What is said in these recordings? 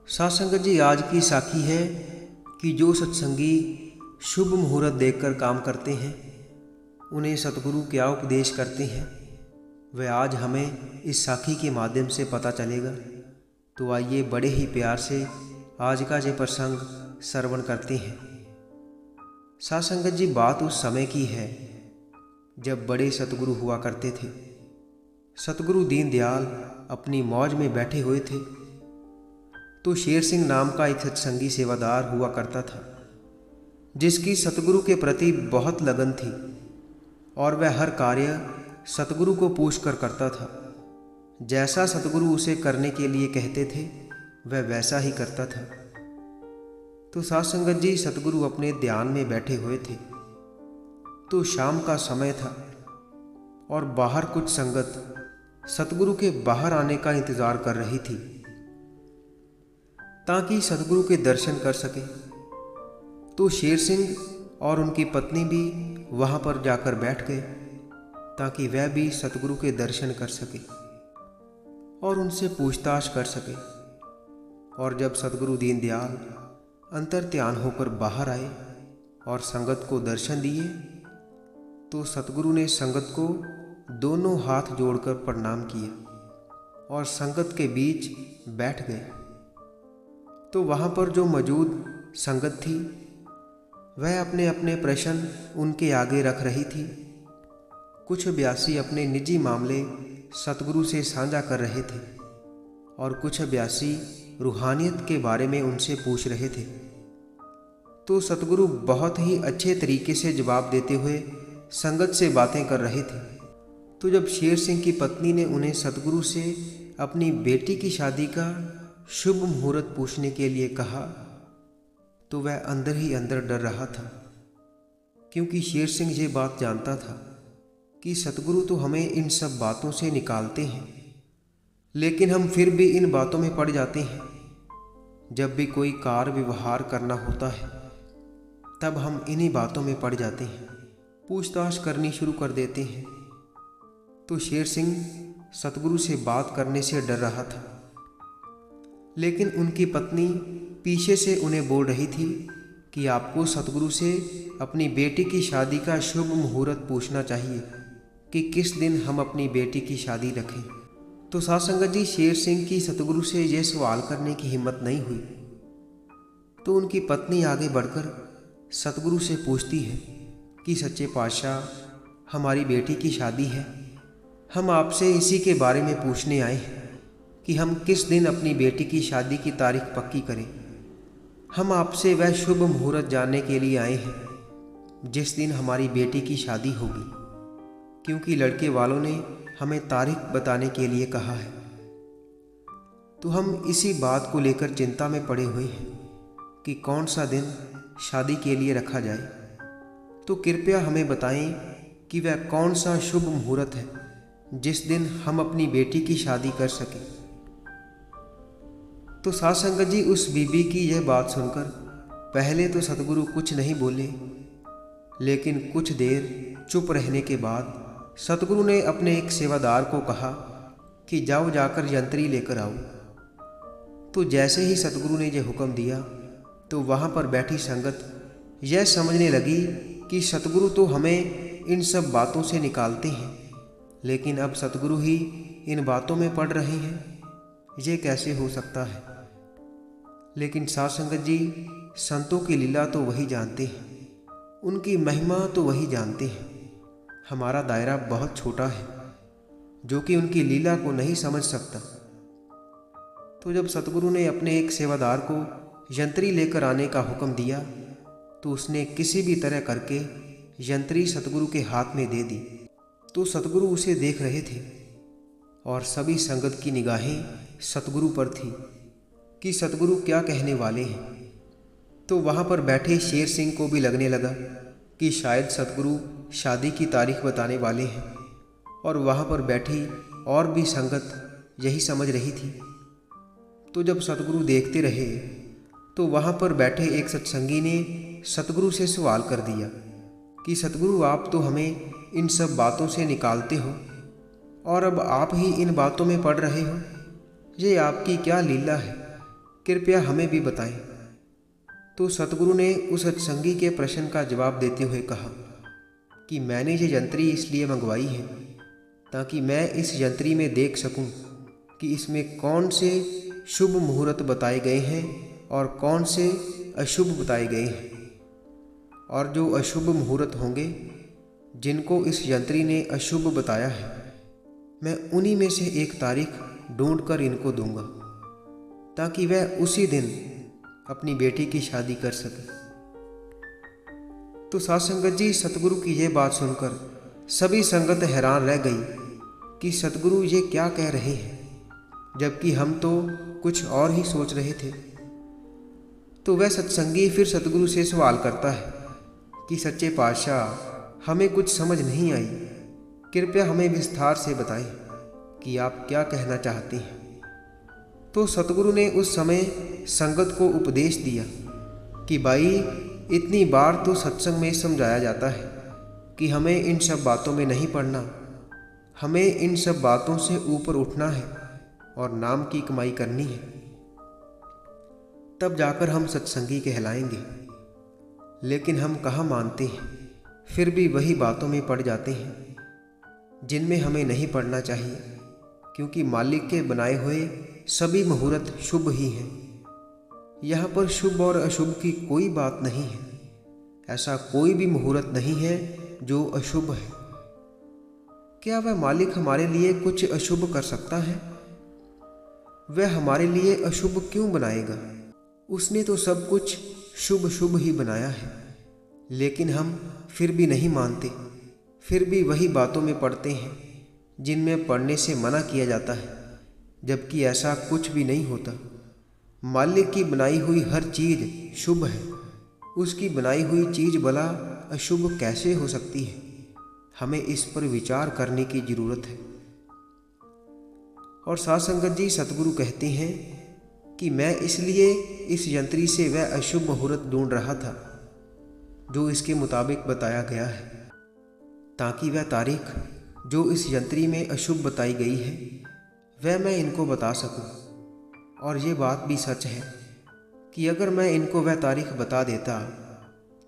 साथ संगत जी, आज की साखी है कि जो सत्संगी शुभ मुहूर्त देखकर काम करते हैं, उन्हें सतगुरु क्या उपदेश करते हैं, वह आज हमें इस साखी के माध्यम से पता चलेगा। तो आइए बड़े ही प्यार से आज का ये प्रसंग श्रवण करते हैं। साथ संगत जी, बात उस समय की है जब बड़े सतगुरु हुआ करते थे। सतगुरु दीनदयाल अपनी मौज में बैठे हुए थे तो शेर सिंह नाम का एक सत्संगी सेवादार हुआ करता था, जिसकी सतगुरु के प्रति बहुत लगन थी और वह हर कार्य सतगुरु को पूछकर करता था। जैसा सतगुरु उसे करने के लिए कहते थे वह वैसा ही करता था। तो साथ संगत जी, सतगुरु अपने ध्यान में बैठे हुए थे तो शाम का समय था और बाहर कुछ संगत सतगुरु के बाहर आने का इंतजार कर रही थी ताकि सतगुरु के दर्शन कर सके। तो शेर सिंह और उनकी पत्नी भी वहां पर जाकर बैठ गए ताकि वह भी सतगुरु के दर्शन कर सके और उनसे पूछताछ कर सके। और जब सतगुरु दीनदयाल अंतर्ध्यान होकर बाहर आए और संगत को दर्शन दिए तो सतगुरु ने संगत को दोनों हाथ जोड़कर प्रणाम किया और संगत के बीच बैठ गए। तो वहाँ पर जो मौजूद संगत थी वह अपने अपने प्रश्न उनके आगे रख रही थी। कुछ अभ्यासी अपने निजी मामले सतगुरु से साझा कर रहे थे और कुछ अभ्यासी रूहानियत के बारे में उनसे पूछ रहे थे। तो सतगुरु बहुत ही अच्छे तरीके से जवाब देते हुए संगत से बातें कर रहे थे। तो जब शेर सिंह की पत्नी ने उन्हें सतगुरु से अपनी बेटी की शादी का शुभ मुहूर्त पूछने के लिए कहा तो वह अंदर ही अंदर डर रहा था, क्योंकि शेर सिंह ये बात जानता था कि सतगुरु तो हमें इन सब बातों से निकालते हैं, लेकिन हम फिर भी इन बातों में पड़ जाते हैं। जब भी कोई कार्य व्यवहार करना होता है तब हम इन्हीं बातों में पड़ जाते हैं, पूछताछ करनी शुरू कर देते हैं। तो शेर सिंह सतगुरु से बात करने से डर रहा था, लेकिन उनकी पत्नी पीछे से उन्हें बोल रही थी कि आपको सतगुरु से अपनी बेटी की शादी का शुभ मुहूर्त पूछना चाहिए कि किस दिन हम अपनी बेटी की शादी रखें। तो साथ संगत जी, शेर सिंह की सतगुरु से यह सवाल करने की हिम्मत नहीं हुई। तो उनकी पत्नी आगे बढ़कर सतगुरु से पूछती है कि सच्चे पातशाह, हमारी बेटी की शादी है, हम आपसे इसी के बारे में पूछने आए हैं कि हम किस दिन अपनी बेटी की शादी की तारीख पक्की करें। हम आपसे वह शुभ मुहूर्त जानने के लिए आए हैं जिस दिन हमारी बेटी की शादी होगी, क्योंकि लड़के वालों ने हमें तारीख बताने के लिए कहा है। तो हम इसी बात को लेकर चिंता में पड़े हुए हैं कि कौन सा दिन शादी के लिए रखा जाए। तो कृपया हमें बताएं कि वह कौन सा शुभ मुहूर्त है जिस दिन हम अपनी बेटी की शादी कर सकें। तो साथ संगत जी, उस बीबी की यह बात सुनकर पहले तो सतगुरु कुछ नहीं बोले, लेकिन कुछ देर चुप रहने के बाद सतगुरु ने अपने एक सेवादार को कहा कि जाओ, जाकर यंत्री लेकर आओ। तो जैसे ही सतगुरु ने यह हुक्म दिया तो वहाँ पर बैठी संगत यह समझने लगी कि सतगुरु तो हमें इन सब बातों से निकालते हैं, लेकिन अब सतगुरु ही इन बातों में पड़ रहे हैं, ये कैसे हो सकता है। लेकिन साथ संगत जी, संतों की लीला तो वही जानते हैं, उनकी महिमा तो वही जानते हैं। हमारा दायरा बहुत छोटा है जो कि उनकी लीला को नहीं समझ सकता। तो जब सतगुरु ने अपने एक सेवादार को यंत्री लेकर आने का हुक्म दिया तो उसने किसी भी तरह करके यंत्री सतगुरु के हाथ में दे दी। तो सतगुरु उसे देख रहे थे और सभी संगत की निगाहें सतगुरु पर थी कि सतगुरु क्या कहने वाले हैं। तो वहाँ पर बैठे शेर सिंह को भी लगने लगा कि शायद सतगुरु शादी की तारीख बताने वाले हैं, और वहाँ पर बैठी और भी संगत यही समझ रही थी। तो जब सतगुरु देखते रहे तो वहाँ पर बैठे एक सत्संगी ने सतगुरु से सवाल कर दिया कि सतगुरु, आप तो हमें इन सब बातों से निकालते हो और अब आप ही इन बातों में पड़ रहे हो, ये आपकी क्या लीला है कृपया हमें भी बताएं। तो सतगुरु ने उस सत्संगी के प्रश्न का जवाब देते हुए कहा कि मैंने ये यंत्री इसलिए मंगवाई है ताकि मैं इस यंत्री में देख सकूं कि इसमें कौन से शुभ मुहूर्त बताए गए हैं और कौन से अशुभ बताए गए हैं। और जो अशुभ मुहूर्त होंगे जिनको इस यंत्री ने अशुभ बताया है, मैं उन्हीं में से एक तारीख ढूंढकर इनको दूंगा ताकि वह उसी दिन अपनी बेटी की शादी कर सके। तो साध संगत जी, सतगुरु की यह बात सुनकर सभी संगत हैरान रह गई कि सतगुरु ये क्या कह रहे हैं, जबकि हम तो कुछ और ही सोच रहे थे। तो वह सत्संगी फिर सतगुरु से सवाल करता है कि सच्चे पातशाह, हमें कुछ समझ नहीं आई, कृपया हमें विस्तार से बताएं कि आप क्या कहना चाहते हैं। तो सतगुरु ने उस समय संगत को उपदेश दिया कि भाई, इतनी बार तो सत्संग में समझाया जाता है कि हमें इन सब बातों में नहीं पड़ना, हमें इन सब बातों से ऊपर उठना है और नाम की कमाई करनी है, तब जाकर हम सत्संगी कहलाएंगे। लेकिन हम कहाँ मानते हैं, फिर भी वही बातों में पड़ जाते हैं जिनमें हमें नहीं पड़ना चाहिए, क्योंकि मालिक के बनाए हुए सभी मुहूर्त शुभ ही हैं। यहाँ पर शुभ और अशुभ की कोई बात नहीं है। ऐसा कोई भी मुहूर्त नहीं है जो अशुभ है। क्या वह मालिक हमारे लिए कुछ अशुभ कर सकता है? वह हमारे लिए अशुभ क्यों बनाएगा? उसने तो सब कुछ शुभ शुभ ही बनाया है। लेकिन हम फिर भी नहीं मानते, फिर भी वही बातों में पड़ते हैं जिनमें पढ़ने से मना किया जाता है, जबकि ऐसा कुछ भी नहीं होता। मालिक की बनाई हुई हर चीज़ शुभ है। उसकी बनाई हुई चीज़ भला अशुभ कैसे हो सकती है? हमें इस पर विचार करने की ज़रूरत है। और साध संगत जी, सतगुरु कहते हैं कि मैं इसलिए इस यंत्री से वह अशुभ मुहूर्त ढूंढ रहा था जो इसके मुताबिक बताया गया है, ताकि वह तारीख जो इस यंत्री में अशुभ बताई गई है वह मैं इनको बता सकूं। और ये बात भी सच है कि अगर मैं इनको वह तारीख बता देता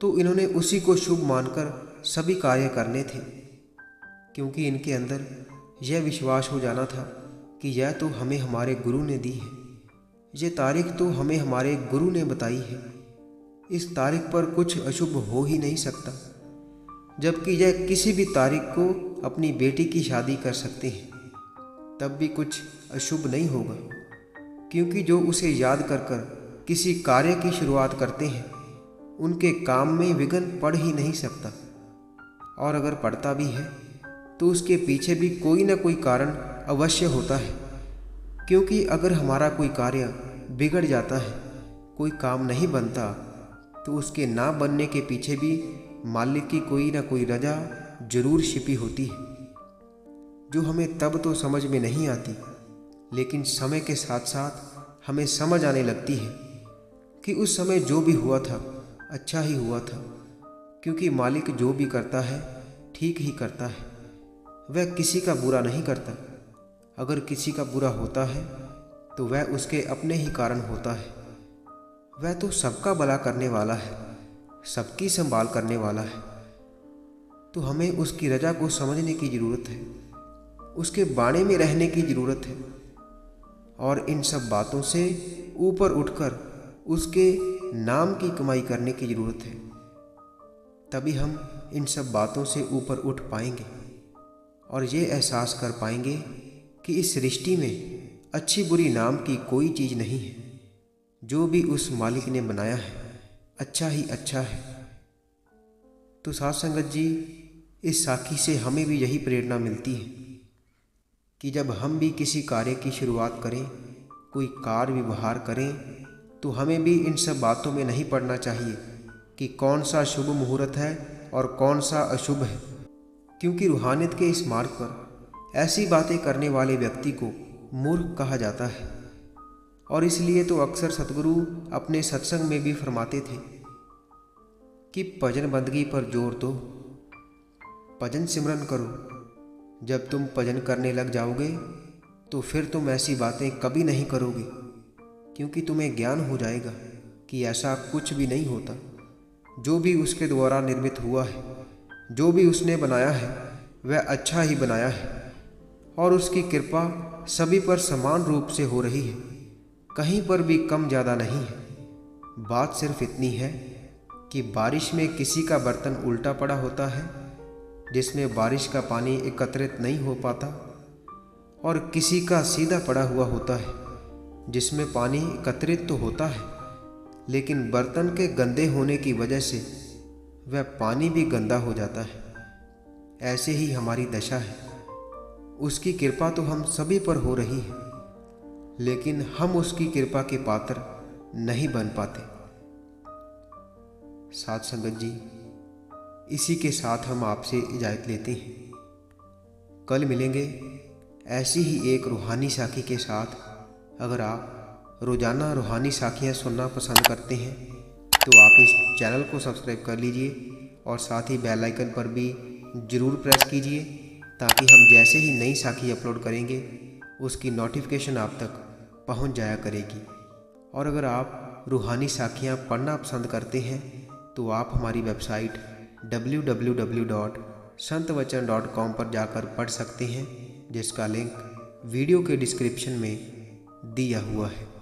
तो इन्होंने उसी को शुभ मानकर सभी कार्य करने थे, क्योंकि इनके अंदर यह विश्वास हो जाना था कि यह तो हमें हमारे गुरु ने दी है, ये तारीख तो हमें हमारे गुरु ने बताई है, इस तारीख पर कुछ अशुभ हो ही नहीं सकता। जबकि यह किसी भी तारीख को अपनी बेटी की शादी कर सकते हैं, तब भी कुछ अशुभ नहीं होगा, क्योंकि जो उसे याद कर कर किसी कार्य की शुरुआत करते हैं उनके काम में विघ्न पड़ ही नहीं सकता। और अगर पड़ता भी है तो उसके पीछे भी कोई ना कोई कारण अवश्य होता है, क्योंकि अगर हमारा कोई कार्य बिगड़ जाता है, कोई काम नहीं बनता, तो उसके ना बनने के पीछे भी मालिक की कोई ना कोई रजा जरूर छिपी होती है, जो हमें तब तो समझ में नहीं आती, लेकिन समय के साथ साथ हमें समझ आने लगती है कि उस समय जो भी हुआ था अच्छा ही हुआ था, क्योंकि मालिक जो भी करता है ठीक ही करता है। वह किसी का बुरा नहीं करता। अगर किसी का बुरा होता है तो वह उसके अपने ही कारण होता है। वह तो सबका भला करने वाला है, सबकी संभाल करने वाला है। तो हमें उसकी रजा को समझने की ज़रूरत है, उसके बाणे में रहने की ज़रूरत है, और इन सब बातों से ऊपर उठकर उसके नाम की कमाई करने की ज़रूरत है। तभी हम इन सब बातों से ऊपर उठ पाएंगे और ये एहसास कर पाएंगे कि इस सृष्टि में अच्छी बुरी नाम की कोई चीज़ नहीं है। जो भी उस मालिक ने बनाया है अच्छा ही अच्छा है। तो साध संगत जी, इस साखी से हमें भी यही प्रेरणा मिलती है कि जब हम भी किसी कार्य की शुरुआत करें, कोई कार्य व्यवहार करें, तो हमें भी इन सब बातों में नहीं पड़ना चाहिए कि कौन सा शुभ मुहूर्त है और कौन सा अशुभ है, क्योंकि रूहानियत के इस मार्ग पर ऐसी बातें करने वाले व्यक्ति को मूर्ख कहा जाता है। और इसलिए तो अक्सर सतगुरु अपने सत्संग में भी फरमाते थे कि भजन बंदगी पर जोर दो, भजन सिमरन करो। जब तुम भजन करने लग जाओगे तो फिर तुम ऐसी बातें कभी नहीं करोगे, क्योंकि तुम्हें ज्ञान हो जाएगा कि ऐसा कुछ भी नहीं होता। जो भी उसके द्वारा निर्मित हुआ है, जो भी उसने बनाया है, वह अच्छा ही बनाया है और उसकी कृपा सभी पर समान रूप से हो रही है, कहीं पर भी कम ज़्यादा नहीं है। बात सिर्फ इतनी है कि बारिश में किसी का बर्तन उल्टा पड़ा होता है, जिसमें बारिश का पानी एकत्रित नहीं हो पाता, और किसी का सीधा पड़ा हुआ होता है, जिसमें पानी एकत्रित तो होता है, लेकिन बर्तन के गंदे होने की वजह से वह पानी भी गंदा हो जाता है। ऐसे ही हमारी दशा है। उसकी कृपा तो हम सभी पर हो रही है, लेकिन हम उसकी कृपा के पात्र नहीं बन पाते। साथ संगत जी, इसी के साथ हम आपसे इजाज़त लेते हैं। कल मिलेंगे ऐसी ही एक रूहानी साखी के साथ। अगर आप रोज़ाना रूहानी साखियाँ सुनना पसंद करते हैं तो आप इस चैनल को सब्सक्राइब कर लीजिए और साथ ही बेल आइकन पर भी ज़रूर प्रेस कीजिए, ताकि हम जैसे ही नई साखी अपलोड करेंगे उसकी नोटिफिकेशन आप तक पहुंच जाया करेगी। और अगर आप रूहानी साखियाँ पढ़ना पसंद करते हैं तो आप हमारी वेबसाइट www.संतवचन.com पर जाकर पढ़ सकते हैं, जिसका लिंक वीडियो के डिस्क्रिप्शन में दिया हुआ है।